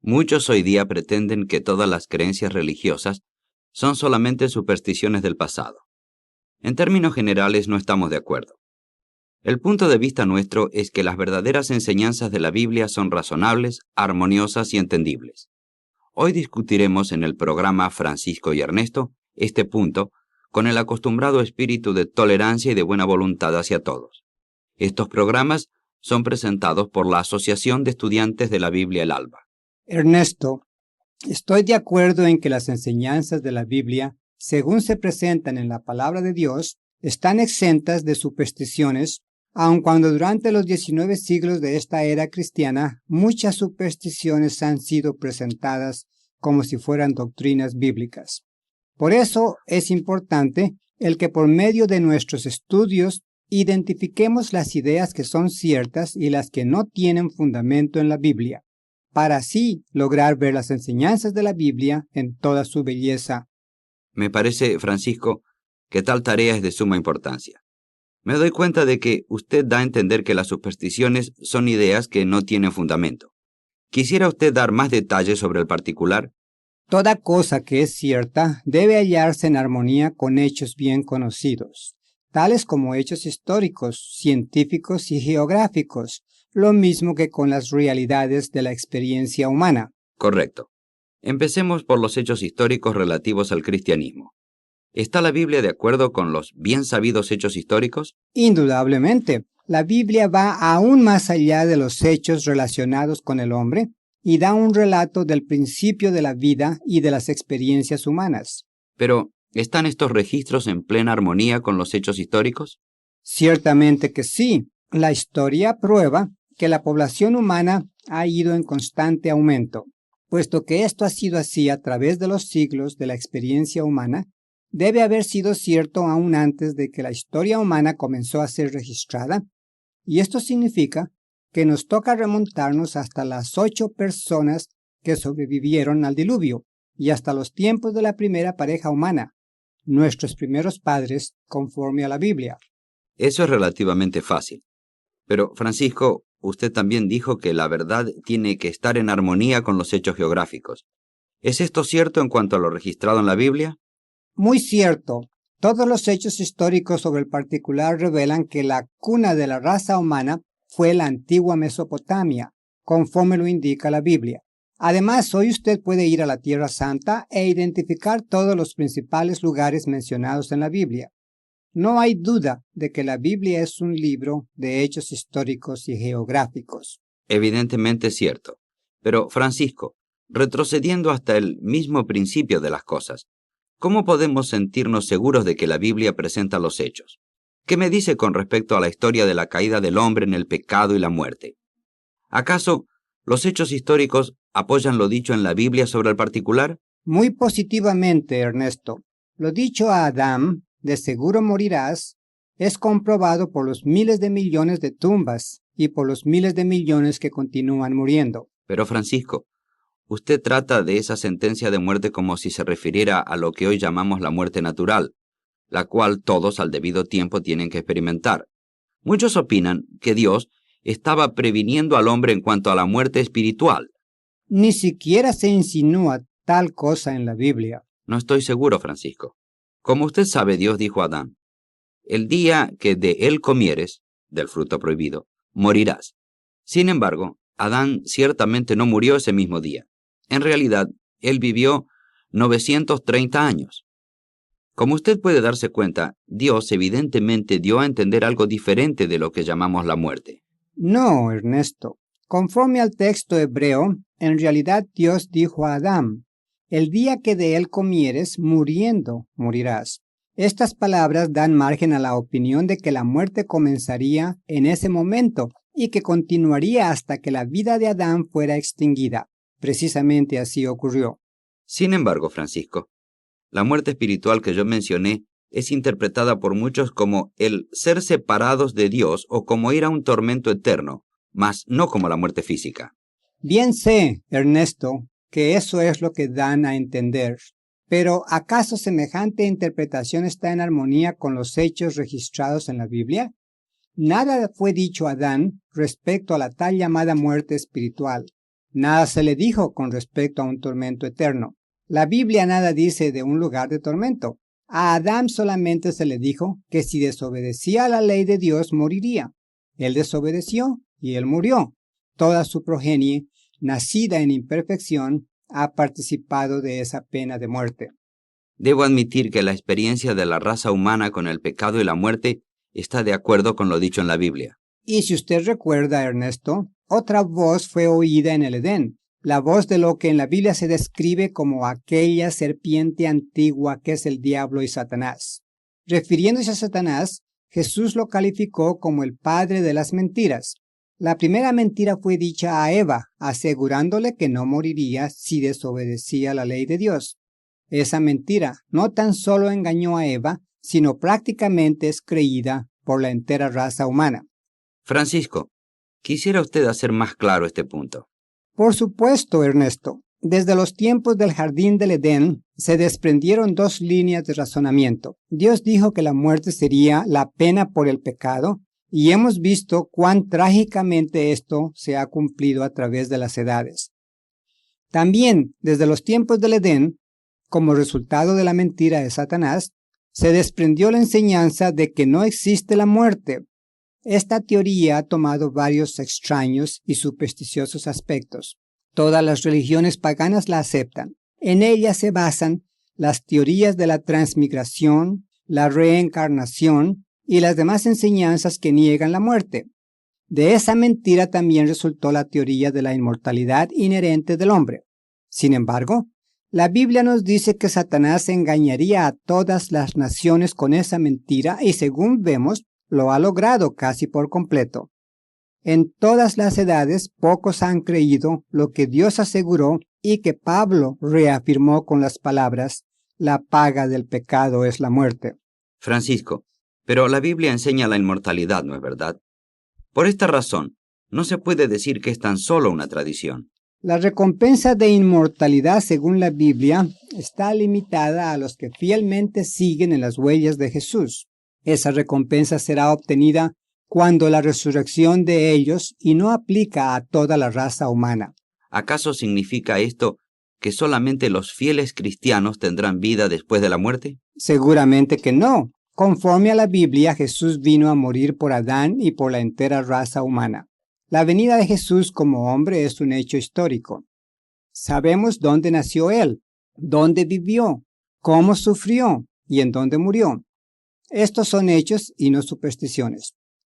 Muchos hoy día pretenden que todas las creencias religiosas son solamente supersticiones del pasado. En términos generales no estamos de acuerdo. El punto de vista nuestro es que las verdaderas enseñanzas de la Biblia son razonables, armoniosas y entendibles. Hoy discutiremos en el programa Francisco y Ernesto este punto con el acostumbrado espíritu de tolerancia y de buena voluntad hacia todos. Estos programas son presentados por la Asociación de Estudiantes de la Biblia El Alba. Ernesto, estoy de acuerdo en que las enseñanzas de la Biblia, según se presentan en la palabra de Dios, están exentas de supersticiones, aun cuando durante los 19 siglos de esta era cristiana, muchas supersticiones han sido presentadas como si fueran doctrinas bíblicas. Por eso es importante el que por medio de nuestros estudios identifiquemos las ideas que son ciertas y las que no tienen fundamento en la Biblia, para así lograr ver las enseñanzas de la Biblia en toda su belleza. Me parece, Francisco, que tal tarea es de suma importancia. Me doy cuenta de que usted da a entender que las supersticiones son ideas que no tienen fundamento. ¿Quisiera usted dar más detalles sobre el particular? Toda cosa que es cierta debe hallarse en armonía con hechos bien conocidos, tales como hechos históricos, científicos y geográficos, lo mismo que con las realidades de la experiencia humana. Correcto. Empecemos por los hechos históricos relativos al cristianismo. ¿Está la Biblia de acuerdo con los bien sabidos hechos históricos? Indudablemente, la Biblia va aún más allá de los hechos relacionados con el hombre y da un relato del principio de la vida y de las experiencias humanas. Pero, ¿están estos registros en plena armonía con los hechos históricos? Ciertamente que sí. La historia prueba que la población humana ha ido en constante aumento. Puesto que esto ha sido así a través de los siglos de la experiencia humana, debe haber sido cierto aún antes de que la historia humana comenzó a ser registrada, y esto significa que nos toca remontarnos hasta las 8 personas que sobrevivieron al diluvio y hasta los tiempos de la primera pareja humana, nuestros primeros padres conforme a la Biblia. Eso es relativamente fácil. Pero, Francisco, usted también dijo que la verdad tiene que estar en armonía con los hechos geográficos. ¿Es esto cierto en cuanto a lo registrado en la Biblia? Muy cierto. Todos los hechos históricos sobre el particular revelan que la cuna de la raza humana fue la antigua Mesopotamia, conforme lo indica la Biblia. Además, hoy usted puede ir a la Tierra Santa e identificar todos los principales lugares mencionados en la Biblia. No hay duda de que la Biblia es un libro de hechos históricos y geográficos. Evidentemente es cierto. Pero, Francisco, retrocediendo hasta el mismo principio de las cosas, ¿cómo podemos sentirnos seguros de que la Biblia presenta los hechos? ¿Qué me dice con respecto a la historia de la caída del hombre en el pecado y la muerte? ¿Acaso los hechos históricos apoyan lo dicho en la Biblia sobre el particular? Muy positivamente, Ernesto. Lo dicho a Adán, de seguro morirás, es comprobado por los miles de millones de tumbas y por los miles de millones que continúan muriendo. Pero, Francisco, usted trata de esa sentencia de muerte como si se refiriera a lo que hoy llamamos la muerte natural, la cual todos al debido tiempo tienen que experimentar. Muchos opinan que Dios estaba previniendo al hombre en cuanto a la muerte espiritual. Ni siquiera se insinúa tal cosa en la Biblia. No estoy seguro, Francisco. Como usted sabe, Dios dijo a Adán, el día que de él comieres, del fruto prohibido, morirás. Sin embargo, Adán ciertamente no murió ese mismo día. En realidad, él vivió 930 años. Como usted puede darse cuenta, Dios evidentemente dio a entender algo diferente de lo que llamamos la muerte. No, Ernesto. Conforme al texto hebreo, en realidad Dios dijo a Adán, el día que de él comieres, muriendo, morirás. Estas palabras dan margen a la opinión de que la muerte comenzaría en ese momento y que continuaría hasta que la vida de Adán fuera extinguida. Precisamente así ocurrió. Sin embargo, Francisco, la muerte espiritual que yo mencioné es interpretada por muchos como el ser separados de Dios o como ir a un tormento eterno, mas no como la muerte física. Bien sé, Ernesto, que eso es lo que dan a entender. Pero ¿acaso semejante interpretación está en armonía con los hechos registrados en la Biblia? Nada fue dicho a Adán respecto a la tal llamada muerte espiritual. Nada se le dijo con respecto a un tormento eterno. La Biblia nada dice de un lugar de tormento. A Adán solamente se le dijo que si desobedecía a la ley de Dios moriría. Él desobedeció y él murió. Toda su progenie, nacida en imperfección, ha participado de esa pena de muerte. Debo admitir que la experiencia de la raza humana con el pecado y la muerte está de acuerdo con lo dicho en la Biblia. Y si usted recuerda, Ernesto, otra voz fue oída en el Edén, la voz de lo que en la Biblia se describe como aquella serpiente antigua que es el diablo y Satanás. Refiriéndose a Satanás, Jesús lo calificó como el padre de las mentiras. La primera mentira fue dicha a Eva, asegurándole que no moriría si desobedecía la ley de Dios. Esa mentira no tan solo engañó a Eva, sino prácticamente es creída por la entera raza humana. Francisco, quisiera usted hacer más claro este punto. Por supuesto, Ernesto. Desde los tiempos del jardín del Edén se desprendieron dos líneas de razonamiento. Dios dijo que la muerte sería la pena por el pecado, y hemos visto cuán trágicamente esto se ha cumplido a través de las edades. También, desde los tiempos del Edén, como resultado de la mentira de Satanás, se desprendió la enseñanza de que no existe la muerte. Esta teoría ha tomado varios extraños y supersticiosos aspectos. Todas las religiones paganas la aceptan. En ella se basan las teorías de la transmigración, la reencarnación y las demás enseñanzas que niegan la muerte. De esa mentira también resultó la teoría de la inmortalidad inherente del hombre. Sin embargo, la Biblia nos dice que Satanás engañaría a todas las naciones con esa mentira y, según vemos, lo ha logrado casi por completo. En todas las edades, pocos han creído lo que Dios aseguró y que Pablo reafirmó con las palabras: la paga del pecado es la muerte. Francisco, pero la Biblia enseña la inmortalidad, ¿no es verdad? Por esta razón, no se puede decir que es tan solo una tradición. La recompensa de inmortalidad, según la Biblia, está limitada a los que fielmente siguen en las huellas de Jesús. Esa recompensa será obtenida cuando la resurrección de ellos y no aplica a toda la raza humana. ¿Acaso significa esto que solamente los fieles cristianos tendrán vida después de la muerte? Seguramente que no. Conforme a la Biblia, Jesús vino a morir por Adán y por la entera raza humana. La venida de Jesús como hombre es un hecho histórico. Sabemos dónde nació Él, dónde vivió, cómo sufrió y en dónde murió. Estos son hechos y no supersticiones.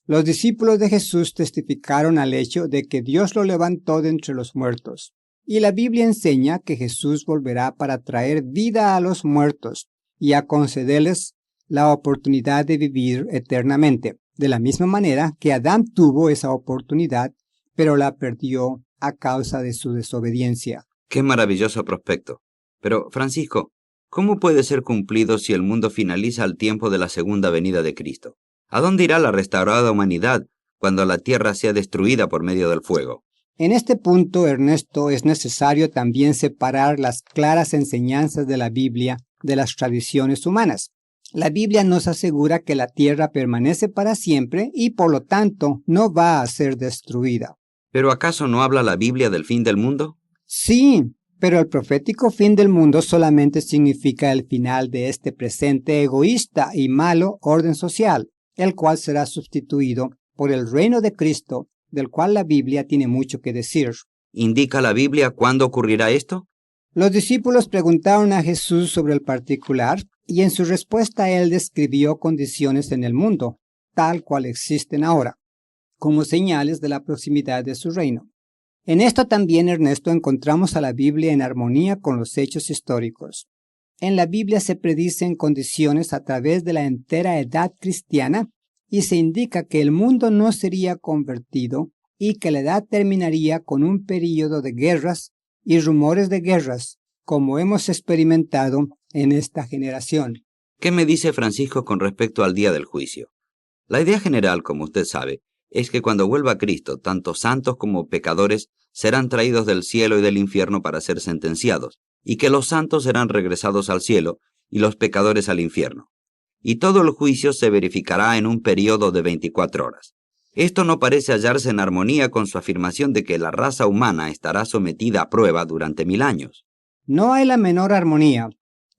Los discípulos de Jesús testificaron al hecho de que Dios lo levantó de entre los muertos. Y la Biblia enseña que Jesús volverá para traer vida a los muertos y a concederles la oportunidad de vivir eternamente, de la misma manera que Adán tuvo esa oportunidad, pero la perdió a causa de su desobediencia. ¡Qué maravilloso prospecto! Pero, Francisco, ¿cómo puede ser cumplido si el mundo finaliza al tiempo de la segunda venida de Cristo? ¿A dónde irá la restaurada humanidad cuando la tierra sea destruida por medio del fuego? En este punto, Ernesto, es necesario también separar las claras enseñanzas de la Biblia de las tradiciones humanas. La Biblia nos asegura que la tierra permanece para siempre y por lo tanto no va a ser destruida. ¿Pero acaso no habla la Biblia del fin del mundo? Sí, pero el profético fin del mundo solamente significa el final de este presente egoísta y malo orden social, el cual será sustituido por el reino de Cristo, del cual la Biblia tiene mucho que decir. ¿Indica la Biblia cuándo ocurrirá esto? Los discípulos preguntaron a Jesús sobre el particular, y en su respuesta él describió condiciones en el mundo, tal cual existen ahora, como señales de la proximidad de su reino. En esto también, Ernesto, encontramos a la Biblia en armonía con los hechos históricos. En la Biblia se predicen condiciones a través de la entera edad cristiana y se indica que el mundo no sería convertido y que la edad terminaría con un período de guerras y rumores de guerras, como hemos experimentado en esta generación. ¿Qué me dice Francisco con respecto al día del juicio? La idea general, como usted sabe, es que cuando vuelva Cristo, tanto santos como pecadores serán traídos del cielo y del infierno para ser sentenciados. y que los santos serán regresados al cielo y los pecadores al infierno. Y todo el juicio se verificará en un periodo de 24 horas. Esto no parece hallarse en armonía con su afirmación de que la raza humana estará sometida a prueba durante 1000 años. No hay la menor armonía.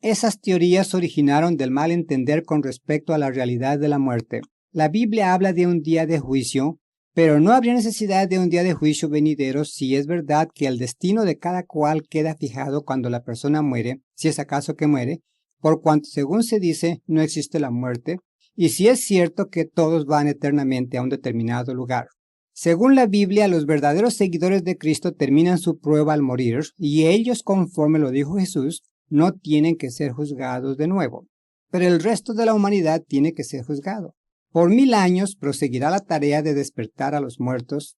Esas teorías originaron del mal entender con respecto a la realidad de la muerte. La Biblia habla de un día de juicio, pero no habría necesidad de un día de juicio venidero si es verdad que el destino de cada cual queda fijado cuando la persona muere, si es acaso que muere, por cuanto según se dice no existe la muerte, y si es cierto que todos van eternamente a un determinado lugar. Según la Biblia, los verdaderos seguidores de Cristo terminan su prueba al morir, y ellos, conforme lo dijo Jesús, no tienen que ser juzgados de nuevo. Pero el resto de la humanidad tiene que ser juzgado. Por 1000 años proseguirá la tarea de despertar a los muertos,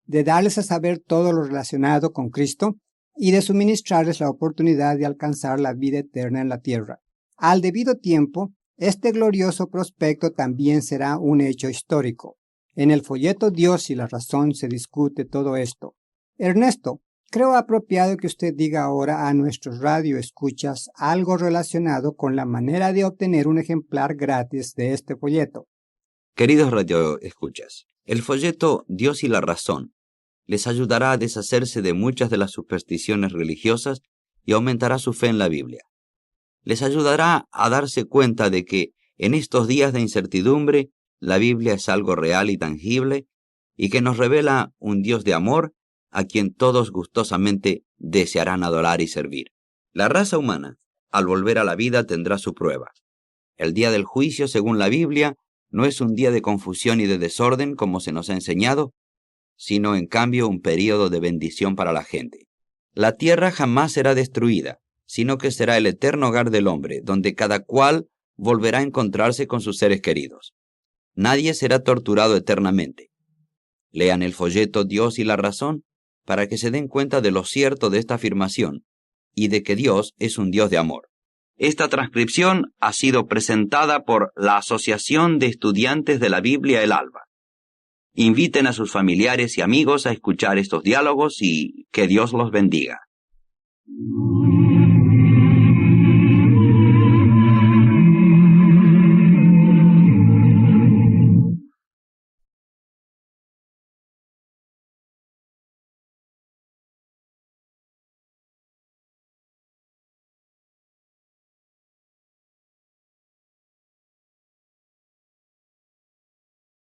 de darles a saber todo lo relacionado con Cristo y de suministrarles la oportunidad de alcanzar la vida eterna en la tierra. Al debido tiempo, este glorioso prospecto también será un hecho histórico. En el folleto Dios y la razón se discute todo esto. Ernesto, creo apropiado que usted diga ahora a nuestros radioescuchas algo relacionado con la manera de obtener un ejemplar gratis de este folleto. Queridos radioescuchas, el folleto Dios y la razón les ayudará a deshacerse de muchas de las supersticiones religiosas y aumentará su fe en la Biblia. Les ayudará a darse cuenta de que en estos días de incertidumbre la Biblia es algo real y tangible y que nos revela un Dios de amor a quien todos gustosamente desearán adorar y servir. La raza humana, al volver a la vida, tendrá su prueba. El día del juicio, según la Biblia, no es un día de confusión y de desorden como se nos ha enseñado, sino en cambio un período de bendición para la gente. La tierra jamás será destruida, sino que será el eterno hogar del hombre, donde cada cual volverá a encontrarse con sus seres queridos. Nadie será torturado eternamente. Lean el folleto Dios y la razón para que se den cuenta de lo cierto de esta afirmación y de que Dios es un Dios de amor. Esta transcripción ha sido presentada por la Asociación de Estudiantes de la Biblia El Alba. Inviten a sus familiares y amigos a escuchar estos diálogos y que Dios los bendiga.